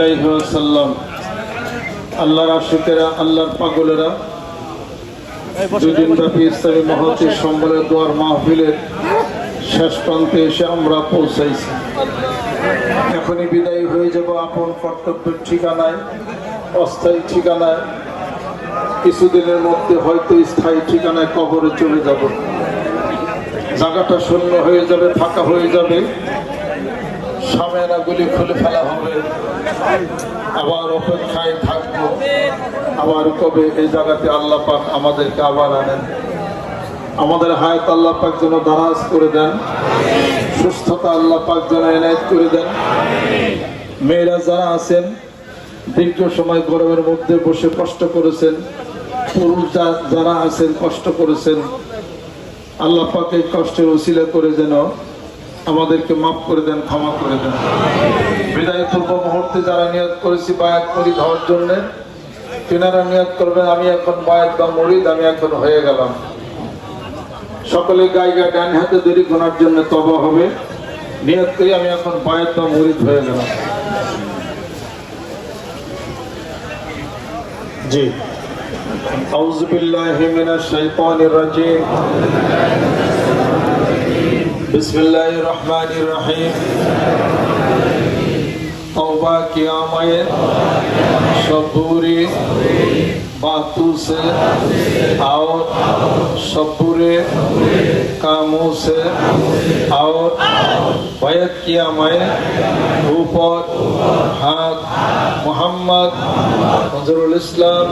আলাইহি ওয়াসাল্লাম। আল্লাহর আশিকেরা, আল্লাহর পাগলেরা, দুদিন ব্যাপী ইসলামী মহতি সম্মেলনের দোয়ার মাহফিলের শেষ প্রান্তে এসে আমরা পৌঁছাইছি। এখনই বিদায়ী হয়ে যাব আপন কর্তব্যের ঠিকানায়, অস্থায়ী ঠিকানায়। কিছুদিনের মধ্যে হয়তো স্থায়ী ঠিকানায় কবরে চলে যাব। জায়গাটা শূন্য হয়ে যাবে, ফাঁকা হয়ে যাবে, সামেরাগুলি খুলে ফেলা হবে। আবার অপেক্ষায় থাকবো, আবার কবে এই জায়গাতে আল্লাহ পাক আমাদেরকে আবার আনেন। আমাদের হায়াত আল্লাহ পাক যেন দারাজ করে দেন, সুস্থতা আল্লাহ পাক যেন এনায়েত করে দেন। মেয়েরা যারা আছেন দীর্ঘ সময় গরমের মধ্যে বসে কষ্ট করেছেন, পুরুষ যারা আছেন কষ্ট করেছেন, আল্লাহ পাক এই কষ্টের উসিলা করে যেন আমাদেরকে মাফ করে দেন, ক্ষমা করে দেন। বিদায় পূর্ব মুহূর্তে যারা নিয়ত করেছি বায়াত মুরিদ হওয়ার জন্য, তিনারা নিয়ত করবেন আমি এখন বায়াত বা মুরিদ, আমি এখন হয়ে গেলাম। সকলে গায়ে গায়ে ডান হাতে দড়ি গোনার জন্য তওবা হবে। নিয়ত করি আমি এখন বায়াত বা মুরিদ হয়ে গেলাম। জি, আউযু বিল্লাহি মিনাশ শাইতানির রাজিম। बिस्मिल्लाहिर रहमानिर रहीम। तौबा किया मैं सब बुरी बातों से और सब बुरे कामों से, और बैत किया मैं ऊपर हाथ मोहम्मद नजरुल इस्लाम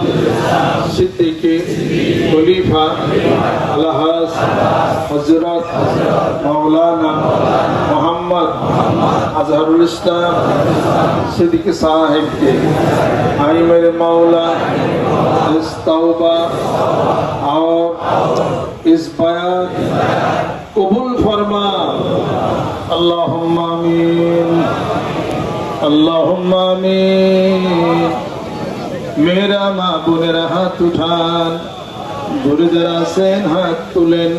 सिद्दीकी खलीफा अलहाज हजरत मौलाना मोहम्मद अजहरुल इस्लाम सिद्दीकी साहिब के, आई मेरे मौला इस तौबा और इस बयात कबूल फरमा। अल्लाहुम्मा आमीन, अल्लाहुम्मा आमीन। मेरा माँ बोनेरा हाथ उठान, गुरुদের আছেন হাত তুলেন।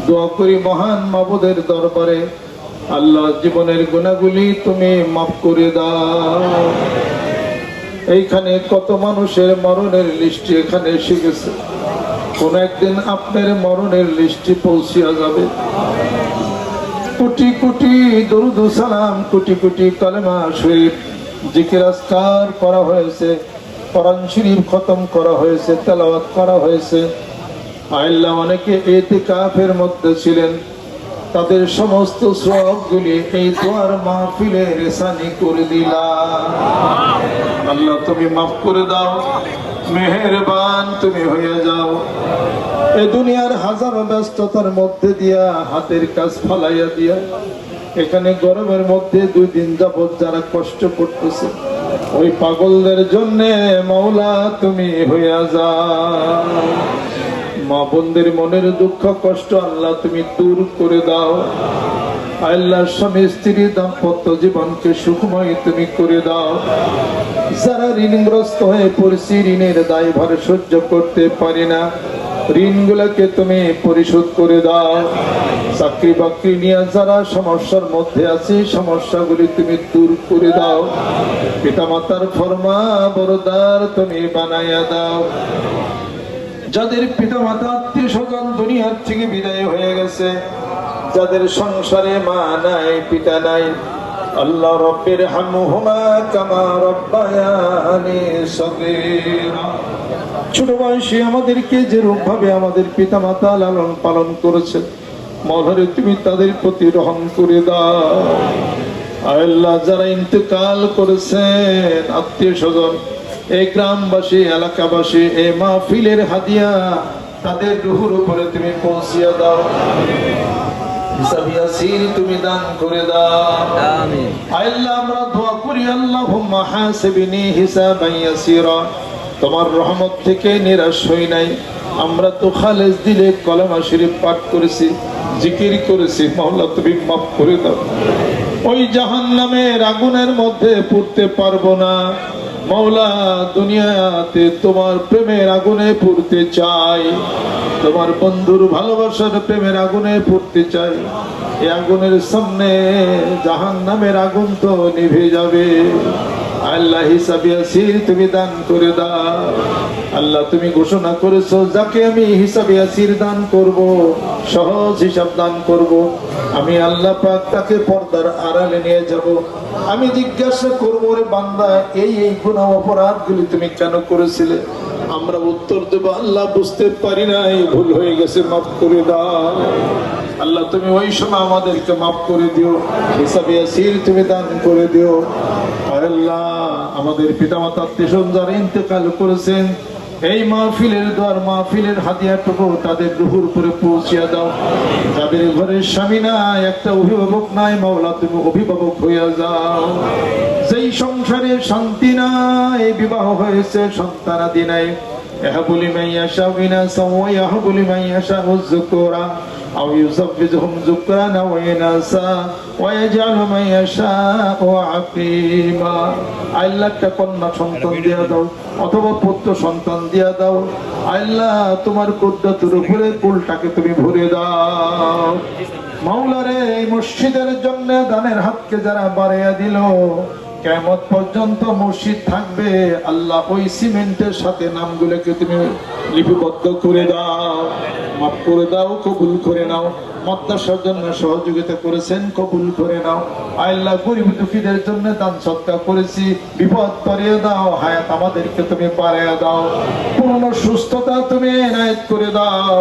দোয়া করি মহান মাবুদের দরবারে, আল্লাহ জীবনের গুনাহগুলি তুমি মাফ করে দাও। এইখানে কত মানুষের মরণের লিস্টি এখানে এসে গেছে, কোন একদিন আপনার মরণের লিস্টি পৌঁছিয়া যাবে। কোটি কোটি দরুদ সালাম, কোটি কোটি কালেমা শরীফ জিকির আজকার করা হয়েছে, কোরআন শরীফ খতম করা হয়েছে, তেলাওয়াত করা হয়েছে। আল্লাহ অনেকে ইতিকাফের মধ্যে ছিলেন, তাদের সমস্ত সওয়াবগুলি এই দোয়ার মাহফিলে রেসানি করে দিলাম। আল্লাহ তুমি মাফ করে দাও, মেহেরবান তুমি হয়ে যাও। এই দুনিয়ার হাজারো ব্যস্ততার মধ্যে দিয়া, হাতের কাজ ফালাইয়া দিয়া, এখানে গরমের মধ্যে 2 দিন যাবত যারা কষ্ট করতেছে, ওই পাগলদের জন্য মাওলা তুমি হইয়া যাও। মা বোনদের মনের দুঃখ কষ্ট আল্লাহ তুমি দূর করে দাও। আল্লাহ স্বামী স্ত্রী দাম্পত্য জীবনকে সুখময় তুমি করে দাও। যারা ঋণগ্রস্ত হয়ে পড়ছি, ঋণের দায়ভার সহ্য করতে পারি না, ঋণগুলোকে তুমি পরিশোধ করে দাও। চাকরি বাকরি নিয়ে যারা সমস্যার মধ্যে আছে, সমস্যাগুলি তুমি দূর করে দাও। পিতামাতার ফরমা বরদার তুমি বানাইয়া দাও। যাদের পিতামাতা আত্মীয় স্বজন দুনিয়ার থেকে বিদায় হয়ে গেছে, যাদের সংসারে মা নাই পিতা নাই, আল্লাহ রব্বির হামহুমা কামা রব্বায়ানি সগীরা। ছোট বয়সে আমাদেরকে যে রূপ ভাবে আমাদের পিতামাতা লালন পালন করেছে, মওলারে তুমি তাদের প্রতি রহম করে দাও। আল্লাহ যারা ইন্তেকাল করেছেন আত্মীয় স্বজন, এই গ্রামবাসী এলাকাবাসী, এই মাহফিলের হাদিয়া তাদের রুহুর উপরে তুমি পৌঁছিয়ে দাও। হিসাব ইয়াসির তুমি দান করে দাও। আমিন। আল্লাহ আমরা দোয়া করি, আল্লাহুম্মা হাসিবনি হিসাবান ইয়াসিরা। তোমার রহমত থেকে নিরাশ হই নাই। আমরা তো খালেস দিলে কলেমা শরীফ পাঠ করেছি, জিকির করেছি, মাওলা তুমি মাফ করে দাও। ওই জাহান্নামের আগুনের মধ্যে পুড়তে পারবো না মাওলা। দুনিয়াতে তোমার প্রেমের আগুনে পুড়তে চাই, তোমার বন্ধুর ভালোবাসার প্রেমের আগুনে পুড়তে চাই। এই আগুনের সামনে জাহান্নামের আগুন তো নিভে যাবে। আল্লাহ হিসাবে আসির তুমি দান করে দাও। আল্লাহ তুমি ঘোষণা করেছো যাকে আমি হিসাবে আসির দান করব, সহজ হিসাব দান করব, আমি আল্লাহ পাক তাকে পর্দার আড়ালে নিয়ে যাব। আমি জিজ্ঞাসা করবো, রে বান্দা এই এই গুনাহ অপরাধগুলি তুমি কেন করেছিলে? আমরা উত্তর দেব, আল্লাহ বুঝতে পারি নাই, ভুল হয়ে গেছে, মাফ করে দাও। আল্লাহ তুমি ওই সময় আমাদেরকে মাফ করে দিও, হিসাবে আসির তুমি দান করে দিও। আল্লাহ আমাদের পিতামাতা আত্মীয়স্বজন যারা ইন্তেকাল করেছেন, এই মাহফিলের দোয়ার মাহফিলের হাদিয়াটুকু তাদের রুহুর উপরে পৌঁছিয়া দাও। যাদের ঘরের স্বামী নাই, একটা অভিভাবক নাই, মাওলা তুমি অভিভাবক হইয়া যাও। যেই সংসারে শান্তি নাই, বিবাহ হয়েছে সন্তানাদি নাই, ইয়াহাবু লিমান ইয়াশাউ ইনাসান ওয়া ইয়াহাবু লিমান ইয়াশাউ যুকুরা আও ইউযাব্বিজুহুম যুকরানা ওয়া ইনাসা ওয়া ইয়াজআলু মান ইয়াশাউ আকীমা। আল্লাহ একটা কন্যা সন্তান দিয়া দাও অথবা পুত্র সন্তান দিয়া দাও। আল্লাহ তোমার কুদরতের উপরে কুলটাকে তুমি ভরে দাও। মাওলারে এই মসজিদের জন্য দানের হাতকে যারা বাড়াইয়া দিল, কিয়ামত পর্যন্ত মসজিদ থাকবে, আল্লাহ ওই সিমেন্টের সাথে নামগুলোকে তুমি লিপিবদ্ধ করে দাও, মাফ করে দাও, কবুল করে নাও। মাদ্রাসার জন্য সহযোগিতা করেছেন, কবুল করে নাও। আল্লাহ গরিব দুঃখীদের জন্য দান সৎকা করেছি, বিপদ করিয়ে দাও, হায়াত আমাদেরকে তুমি বাড়াইয়া দাও, পূর্ণ সুস্থতা তুমি এনায়েত করে দাও।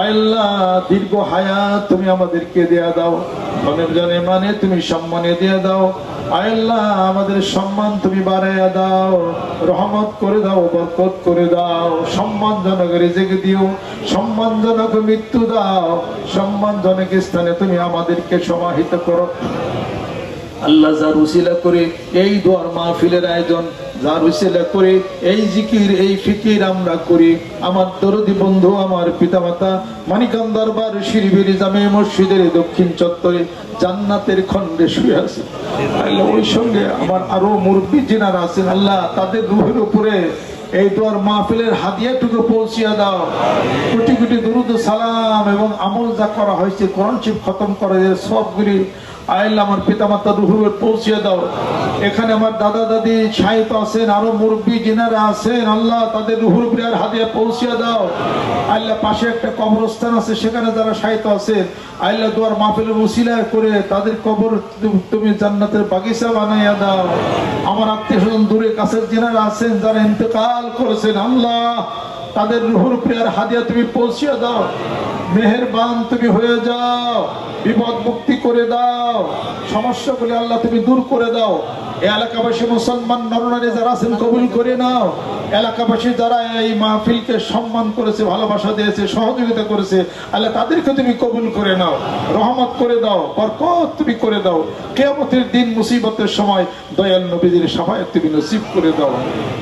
আল্লাহ দীর্ঘ হায়াত তুমি আমাদেরকে দেয়া দাও, মনের জানে মানে তুমি সম্মানে দিয়ে দাও। আল্লাহ আমাদের সম্মান তুমি বাড়াইয়া দাও, রহমত করে দাও, বরকত করে দাও, সম্মানজনক রিজিক দিও, সম্মানজনক মৃত্যু দাও, সম্মানজনক স্থানে তুমি আমাদেরকে সমাহিত করো। আল্লাহ যার উসিলা করে এই দোয়ার মাহফিলের আয়োজন, যার উসিলা করে এই জিকির এই ফিকির আমরা করি, আমার দরদি বন্ধু আমার পিতামাতা মানিকাম দরবার শিরিবিরি জামে মসজিদের দক্ষিণ চত্বরে জান্নাতের খণ্ডে শুয়ে আছে, আল্লাহ ওই সঙ্গে আমার আরো মুরব্বী যিনারা আছেন, আল্লাহ তাদের রুহের উপরে এই দোয়ার মাহফিলের হাদিয়াটুকু পৌঁছিয়া দাও। কোটি কোটি দুরুদ সালাম এবং আমল যা করা হয়েছে, কোরআন শরীফ খতম করা সবগুলি আল্লাহ আমার পিতামাতা রুহুর পৌঁছিয়ে দাও। এখানে আমার দাদা দাদি শাহিত আছেন, আরো মুরব্বী যিনারা আছেন, আল্লাহ তাদের রুহুর প্রিয়ার হাদিয়া পৌঁছিয়ে দাও। আল্লাহ পাশে একটা কবরস্থান আছে, সেখানে যারা শাহিত আছেন, আল্লাহ দোয়ার মাহফিলের উসিলা করে তাদের কবর তুমি জান্নাতের বাগিচা বানাইয়া দাও। আমার আত্মীয় স্বজন দূরে কাছের যিনারা আছেন, যারা ইন্তেকাল করেছেন, আল্লাহ তাদের রুহুর প্রিয়ার হাদিয়া তুমি পৌঁছিয়ে দাও। মেহেরবান তুমি হয়ে যাও, বিপদ মুক্তি করে দাও, সমস্যাগুলি আল্লাহ তুমি দূর করে দাও। এই এলাকাবাসী মুসলমান নরনারী যারা আছেন কবুল করে নাও। এলাকাবাসী যারা এই মাহফিলকে সম্মান করেছে, ভালোবাসা দিয়েছে, সহযোগিতা করেছে, আল্লাহ তাদেরকে তুমি কবুল করে নাও, রহমত করে দাও, বরকত তুমি করে দাও। কিয়ামতের দিন মুসিবতের সময় দয়াল নবীদের শাফায়াত তুমি নসিব করে দাও।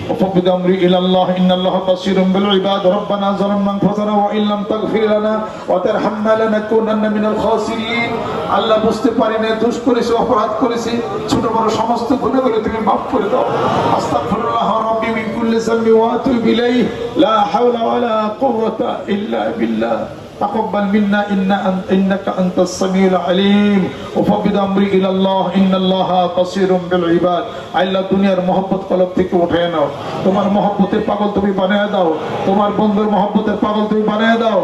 ওয়াফাবিদ আমরি ইলাল্লাহ ইন্নাল্লাহা বাসীরুম বিল ইবাদ। রব্বানা যালামনা আনফুসানা ওয়া ইল্লাম তাগফির লানা ওয়া তারহামনা লানাকুনান্না মিনাল খাসিরিন। আল্লাহ বুঝতে পারি না, দোষ করেছি, অপরাধ করেছি, ছোট বড় সমস্ত গুনাহগুলো তুমি মাফ করে দাও। আস্তাগফিরুল্লাহ রাব্বি মিন কুল্লি যামবি ওয়া আতুবু ইলাইহি লা হাওলা ওয়া লা কুওয়াতা ইল্লা বিল্লাহ। تقبل منا إنك أنت السميع العليم وفوض أمري إلى الله إن الله بصير بالعباد। আল্লাহ দুনিয়ার মহব্বত কলব থেকে উঠিয়ে নাও, তোমার মহব্বতের পাগল তুমি বানিয়ে দাও, তোমার বন্ধুর মহব্বতের পাগল তুমি বানিয়ে দাও।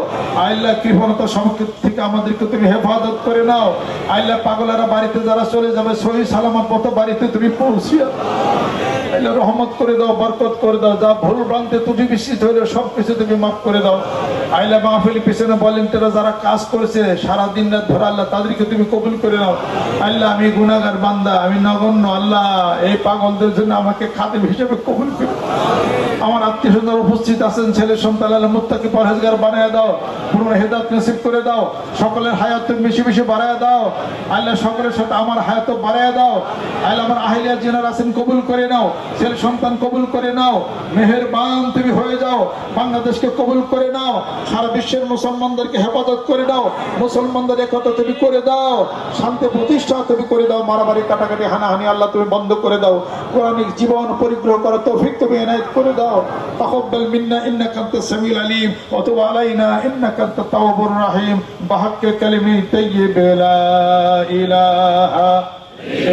আল্লাহ কৃপণতা সংকেত থেকে আমাদেরকে তুমি হেফাজত করে নাও। আল্লাহ পাগলেরা বাড়িতে যারা চলে যাবে, সহি সালামত মতো বাড়িতে তুমি পৌঁছিয়ে আল্লাহ রহমত করে দাও, বরকত করে দাও। যা ভুল ভ্রান্তি ত্রুটি বিস্তৃত হইলে সবকিছু তুমি মাফ করে দাও। আল্লাহ মাহফিলের পিছনে ভলান্টিয়াররা যারা কাজ করেছে সারাদিন রাত ধরে, আল্লাহ তাদেরকে তুমি কবুল করে নাও। আল্লাহ আমি গুনাহগার বান্দা, আমি নগণ্য, আল্লাহ এই পাগলদের জন্য আমাকে খাদেম হিসেবে কবুল করে। আমার আত্মীয় স্বজন উপস্থিত আছেন, ছেলে সন্তান, আল্লাহ মুত্তাকি পরহেজগার বানিয়ে দাও, পূর্ণ হেদায়েত নসিব করে দাও। সকলের হায়াত তুমি বেশি বেশি বাড়ায় দাও। আল্লাহ সকলের সাথে আমার হায়াত বাড়ায় দাও। আল্লাহ আমার আহলিয়া যিনারা আছেন কবুল করে নাও, ছেলে সন্তান কবুল করে নাও। মেহেরবান তুমি হয়ে যাও, বাংলাদেশকে কবুল করে নাও, সারা বিশ্বের মুসলমানদেরকে হেফাজত করে দাও, মুসলমানদের একতা তুমি করে দাও, শান্তি প্রতিষ্ঠা তুমি করে দাও, মারামারি কাটাকাটি হানাহানি আল্লাহ তুমি বন্ধ করে দাও, কোরআনিক জীবন পরিগ্রহ করার তৌফিক তুমি এনায়েত করে দাও। তাকাব্বাল মিন্না ইন্নাকা আনতাস সামিউল আলিম ওয়া তুব আলাইনা ইন্নাকা আনতাত তাওয়াবুর রাহিম। বিহাক্কি কালিমি তাইয়্যিব লা ইলাহা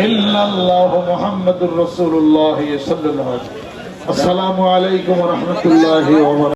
ইল্লাল্লাহু মুহাম্মাদুর রাসূলুল্লাহ সাল্লাল্লাহু আলাইহি ওয়া সাল্লাম। আসসালামু আলাইকুম ওয়া রাহমাতুল্লাহি ওয়া বারাকাতুহু।